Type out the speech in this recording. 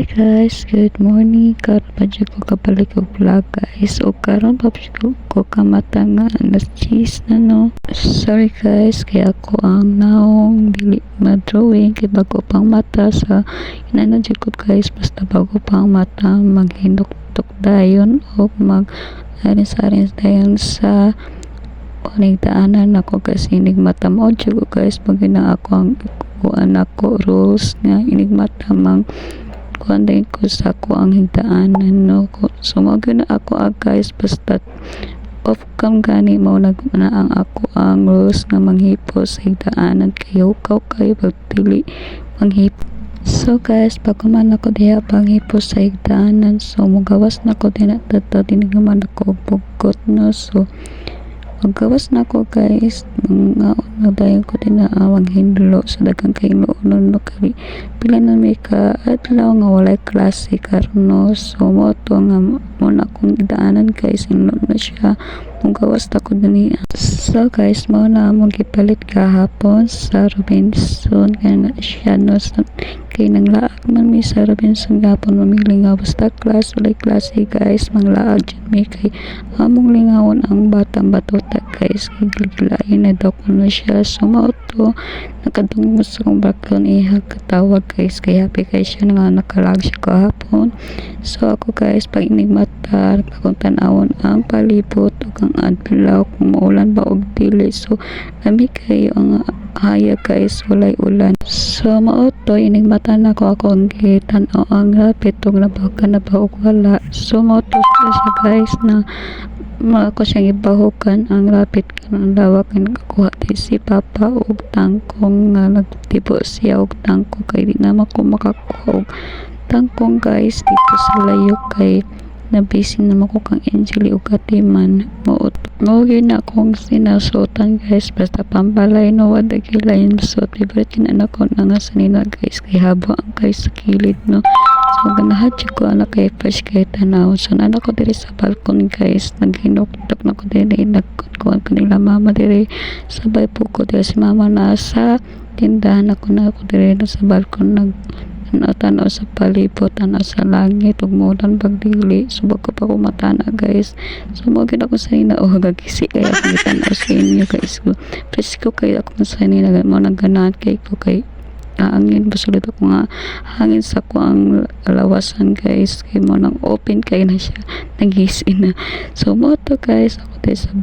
Hi guys, good morning. Karon pa jud ko kabalik og vlog guys. O karon pa jud ko kamata nga alas 10 na no. Sorry guys, kaya ako ang naong dili ma-drawing kay bago pang mata sa inana jud ko guys, basta bago pang mata maghindok-tok dayon o mag aris-aris dayon sa panigdaanan ako kasi nigmata mo jud ko guys pag na ako ang anak ko rules nga inigmata mang kuan din ko sa ko ang higdaanan no ko sumagyo na ako guys basta off cam gani mo na ang ako ang rules nga manghipos sa higdaanan kayo kayo pagdili manghipos. So guys, pag kuman ako diha panghipos sa higdaanan, so mugawas na ko din at naman ako bugot no. So magawas na ko guys, mga dayon ko din na maghindlo sa daghang kaylo no kay pila na may ka adlaw nga walay klase karon no. So mo to nga mo na akong idaanan guys, inlo na siya mugawas na ko din. So guys, mo na among gipalit kahapon sa Robinson kaya na siya no. So, kay nang laag man mi sa Robinson gapon mamili nga basta class walay klase guys, manglaag dyan mi kay among lingawon ang batang batota guys kay gilain na daw ko na siya. So mauto nakadungos sa kong bakon ihag katawag guys kay happy kay siya nga nakalag siya kahapon. So ako guys pag inigmata akong tanawon ang palibot ug ang adlaw kung maulan ba og dili. So lami kayo ang haya guys, walay ulan. So mauto inigmata na ko akong gitan-aw ang rapid ug nabahukan na ba og wala. So mauto siya guys na ako siyang ibahukan ang rapid kanang lawak nga nakakuha di si papa og tangkong nga nagtibo siya og tangkong kay di naman ko makakuha og tangkong guys dito sa layo kay nabisi naman ko kang Angeli ug Katiman. Mo na akong sinasuotan guys basta pambalay no wala gilayon suot favorite kinana ko na nga sanina guys kay haba ang kay sa kilid no. So ganahan jud ko anak kay fresh kay tanaw. So nana ko diri sa balkon guys, naghinok-tok na ko diri nagkuan ko nila mama diri sabay po ko diri si mama na sa tindahan ako na ako diri sa balkon nag tanaw sa palibot, tanaw sa langit ug mulan pagdili. So bago pa ko matana guys, so mo gid ako sa ina o gagisi kay ako tanaw sa inyo guys ko fresh ko kay ako sa ina mo naganahan kay ko kay angin basulit ako nga hangin sa ko ang lawasan guys kay mo nang open kay na siya naghisin na. So mo to guys ako tayo sa